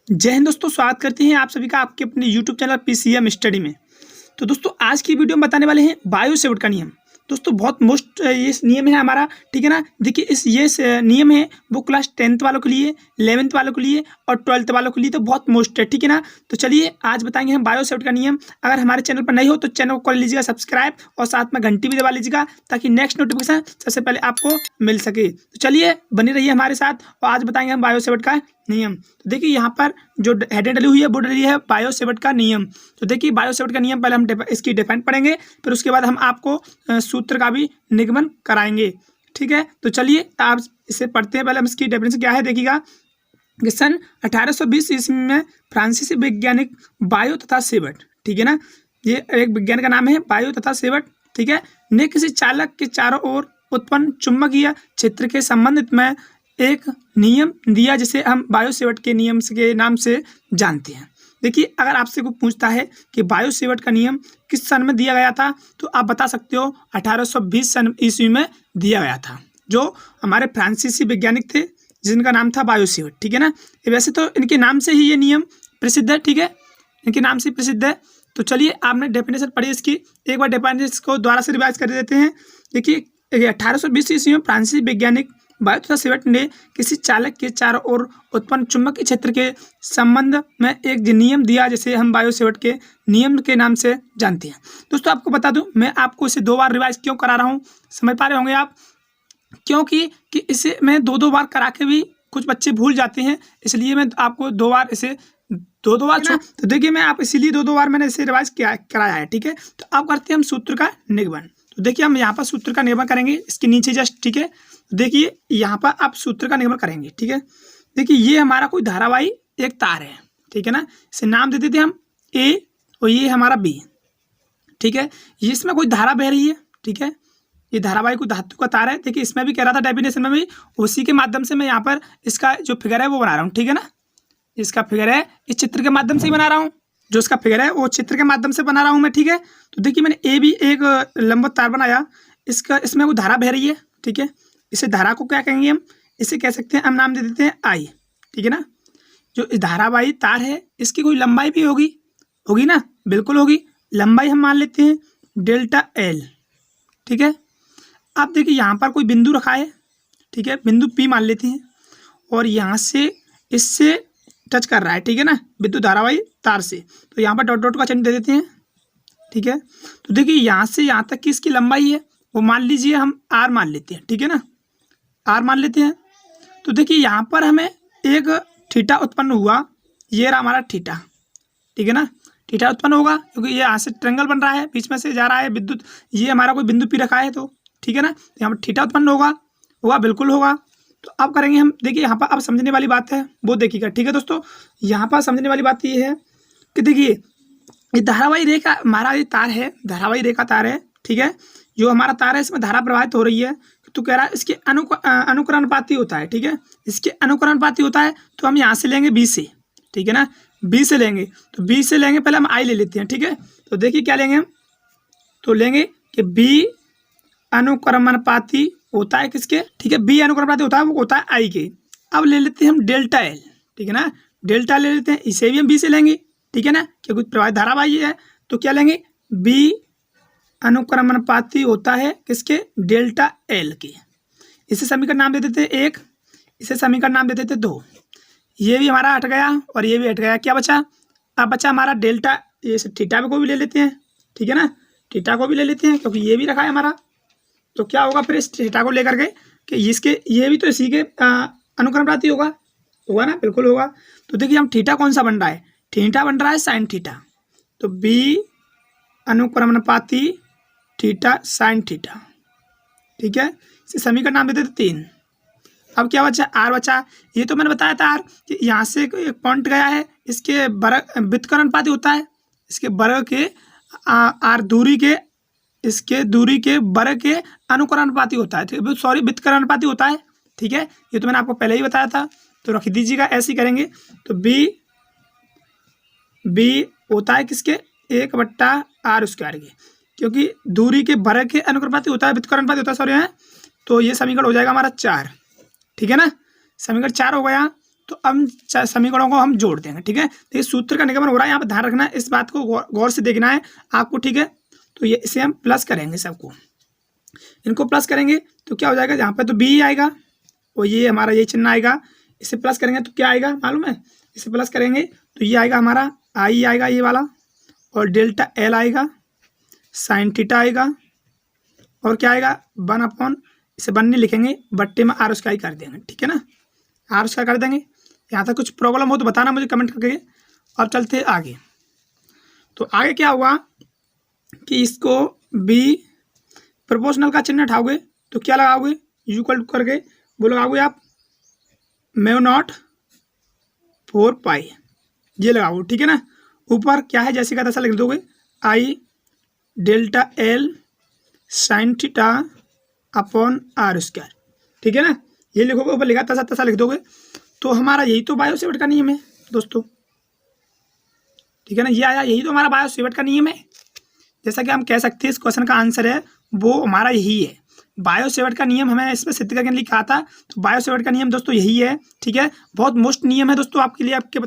जय हिंद दोस्तों, स्वागत करते हैं आप सभी का आपके अपने यूट्यूब चैनल पीसीएम स्टडी में। तो दोस्तों आज की वीडियो में बताने वाले हैं बायो सेवर्ट का नियम। दोस्तों बहुत मोस्ट ये नियम है हमारा, ठीक है ना। देखिए नियम है वो क्लास 10th वालों के लिए, 11th वालों के लिए और 12th वालों के लिए तो बहुत मोस्ट है, ठीक है ना। तो चलिए आज बताएंगे हम बायो सेवर्ट का नियम। अगर हमारे चैनल पर नहीं हो तो चैनल को कर लीजिएगा सब्सक्राइब और साथ में घंटी भी दबा लीजिएगा ताकि नेक्स्ट नोटिफिकेशन सबसे पहले आपको मिल सके। तो चलिए बनी रहिए हमारे साथ और आज बताएंगे हम बायो सेवर्ट का नियम। तो देखिए यहाँ पर जो हेडिंग डली हुई है वो डली है बायो सेवर्ट का नियम। तो देखिए बायो सेवर्ट का नियम पहले हम इसकी डिफाइन पढ़ेंगे, फिर उसके बाद हम आपको सूत्र का भी निगमन कराएंगे, ठीक है। तो चलिए आप इसे पढ़ते हैं। पहले हम इसकी डेफिनेशन क्या है देखिएगा कि सन 1820 ईस्वी में फ्रांसीसी वैज्ञानिक बायो तथा सेवर्ट, ठीक है ना, ये एक विज्ञान का नाम है बायो तथा सेवर्ट, ठीक है, ने किसी चालक के चारों ओर उत्पन्न चुंबकीय क्षेत्र के संबंधित में एक नियम दिया जिसे हम बायो सेवर्ट के नियम के नाम से जानते हैं। देखिए अगर आपसे कोई पूछता है कि बायो सेवर्ट का नियम किस सन में दिया गया था तो आप बता सकते हो 1820 सन ईस्वी में दिया गया था, जो हमारे फ्रांसीसी वैज्ञानिक थे जिनका नाम था बायो सेवर्ट, ठीक है ना। वैसे तो इनके नाम से ही ये नियम प्रसिद्ध है, ठीक है, इनके नाम से प्रसिद्ध है। तो चलिए आपने डेफिनेशन पढ़ी इसकी, एक बार डेफिनेशन को दोबारा से रिवाइज कर देते हैं। देखिए 1820 ईस्वी में फ्रांसीसी वैज्ञानिक बायो तथा सेवर्ट ने किसी चालक के चारों ओर उत्पन्न चुंबकीय क्षेत्र के संबंध में एक नियम दिया जिसे हम बायो सेवर्ट के नियम के नाम से जानते हैं। दोस्तों आपको बता दूं मैं आपको इसे 2 बार रिवाइज क्यों करा रहा हूं, समझ पा रहे होंगे आप, क्योंकि इसे मैं 2-2 बार करा के भी कुछ बच्चे भूल जाते हैं, इसलिए मैं आपको 2 बार इसे 2-2 बार तो देखिए मैं आप इसीलिए 2-2 बार मैंने इसे रिवाइज कराया है, ठीक है। तो अब करते हैं हम सूत्र का निगमन। तो देखिए हम यहाँ पर सूत्र का निगमन करेंगे इसके नीचे जस्ट, ठीक है। देखिए यहाँ पर आप सूत्र का निगमन करेंगे, ठीक है। देखिए ये हमारा कोई धारावाही एक तार है, ठीक है ना, इसे नाम दे देते हैं हम ए और ये हमारा बी, ठीक है। ये इसमें कोई धारा बह रही है, ठीक है, ये धारावाही कोई धातु का तार है। देखिए इसमें भी कह रहा था डेफिनेशन में भी, उसी के माध्यम से मैं यहाँ पर इसका जो फिगर है वो बना रहा हूँ, ठीक है ना। इसका फिगर है इस चित्र के माध्यम से ही बना रहा हूँ, जो इसका फिगर है वो चित्र के माध्यम से बना रहा हूँ मैं, ठीक है। तो देखिए मैंने ए भी एक लंबवत तार बनाया, इसमें वो धारा बह रही है, ठीक है। इसे धारा को क्या कहेंगे हम, इसे कह सकते हैं, हम नाम दे देते हैं आई, ठीक है ना। जो इस धारावाही तार है इसकी कोई लंबाई भी होगी ना, बिल्कुल होगी। लंबाई हम मान लेते हैं डेल्टा एल, ठीक है। अब देखिए यहाँ पर कोई बिंदु रखा है, ठीक है, बिंदु पी मान लेते हैं और यहाँ से इससे टच कर रहा है, ठीक है ना, विद्युत धारावाही तार से। तो यहाँ पर डॉट डॉट का चिन्ह दे देते हैं, ठीक है। तो देखिए यहाँ से यहाँ तक की इसकी लंबाई है वो मान लीजिए हम आर मान लेते हैं, ठीक है ना, आर मान लेते हैं। तो देखिए यहाँ पर हमें एक थीटा उत्पन्न हुआ, ये रहा हमारा थीटा, ठीक है ना, थीटा उत्पन्न होगा क्योंकि ये यहाँ से ट्रायंगल बन रहा है, बीच में से जा रहा है विद्युत, ये हमारा कोई बिंदु पी रखा है तो, ठीक है ना, यहाँ पर थीटा उत्पन्न होगा बिल्कुल होगा। तो अब करेंगे हम, देखिए यहाँ पर अब समझने वाली बात है वो देखिएगा, ठीक है दोस्तों। यहाँ पर समझने वाली बात ये है कि देखिए ये धारावाही रेखा हमारा ये तार है, धारावाही रेखा तार है, ठीक है। जो हमारा तार है इसमें धारा प्रवाहित हो रही है, तो कह रहा है इसके अनुकरणपाती होता है, ठीक है, इसके अनुकरणपाती होता है। तो हम यहाँ से लेंगे बी से, ठीक है ना, बी से लेंगे, तो बी से लेंगे, पहले हम आई ले लेते हैं, ठीक है। तो देखिए क्या लेंगे हम, तो लेंगे कि बी अनुक्रमणपाती होता है किसके, ठीक है, बी अनुक्रमणपाती होता है वो होता है आई के। अब ले लेते हैं हम डेल्टा एल, ठीक है ना, डेल्टा ले लेते हैं, इसे भी हम बी से लेंगे, ठीक है ना, क्योंकि प्रवाहित धारावाही है। तो क्या लेंगे, बी अनुक्रमणपाती होता है किसके, डेल्टा एल के। इसे समीकरण नाम दे देते हैं 1, इसे समीकरण नाम दे देते 2। ये भी हमारा हट गया और ये भी हट गया, क्या बचा, अब बचा हमारा डेल्टा, ये थीटा को भी ले लेते हैं, ठीक है ना, थीटा को भी ले लेते हैं क्योंकि ये भी रखा है हमारा। तो क्या होगा फिर इस थीटा को लेकर के कि इसके ये भी तो इसी के अनुक्रमणार्थी होगा ना, बिल्कुल होगा। तो देखिए हम थीटा कौन सा बन रहा है, थीटा बन रहा है साइन थीटा, तो बी अनुक्रमणपाती थीटा साइन थीटा, ठीक है। इसे समीकरण नाम देते 3। अब क्या बचा, आर बचा। ये तो मैंने बताया था आर कि यहाँ से एक पॉइंट गया है, इसके व्युत्क्रमणपाती होता है, इसके वर्ग के आर दूरी के, इसके दूरी के वर्ग के अनुकरणपाती होता है, ठीक है, सॉरी व्युत्क्रमणपाती होता है, ठीक है। ये तो मैंने आपको पहले ही बताया था, तो रख दीजिएगा, ऐसे ही करेंगे। तो बी होता है किसके, 1/r² के, क्योंकि दूरी के वर्ग के अनुक्रमपाती होता है, व्युत्क्रमणपाती होता है, सॉरी है। तो ये समीकरण हो जाएगा हमारा 4, ठीक है ना, समीकरण 4 हो गया। तो अब समीकरणों को हम जोड़ देंगे, ठीक है। तो ये सूत्र का निगमन हो रहा है, यहाँ पर ध्यान रखना है, इस बात को गौर से देखना है आपको, ठीक है। तो ये इसे हम प्लस करेंगे, सबको इनको प्लस करेंगे तो क्या हो जाएगा, यहाँ पर तो बी आएगा और ये हमारा ये चिन्ह आएगा, इसे प्लस करेंगे तो क्या आएगा मालूम है, इसे प्लस करेंगे तो ये आएगा हमारा आई आएगा ये वाला, और डेल्टा एल आएगा, साइन थीटा आएगा, और क्या आएगा 1/, इसे 1 नहीं लिखेंगे, बट्टे में आर स्क्वायर कर देंगे, ठीक है ना, आर स्क्वायर कर देंगे। यहाँ तक कुछ प्रॉब्लम हो तो बताना मुझे कमेंट करके। अब चलते हैं आगे। तो आगे क्या हुआ कि इसको बी प्रोपोर्शनल का चिन्ह उठाओगे तो क्या लगाओगे, इक्वल करके वो लगाओगे आप म्यू नॉट 4 पाई, ये लगाओगे, ठीक है ना। ऊपर क्या है जैसे का तैसा लिख दोगे, I delta L sine theta upon R square, ठीक है ना, ये लिखोगे, ऊपर लिखा तैसा लिख दोगे। तो हमारा यही तो बायो सेवर्ट का नियम है दोस्तों, ठीक है ना, ये आया, यही तो हमारा बायो सेवर्ट का नियम है। जैसा कि हम कह सकते हैं इस क्वेश्चन का आंसर है वो हमारा यही है, बायो सेवर्ट का नियम हमें इसमें सिद्ध करके लिखा था। तो बायो सेवर्ट का नियम दोस्तों यही है, ठीक है, बहुत मोस्ट नियम है दोस्तों आपके लिए, आपके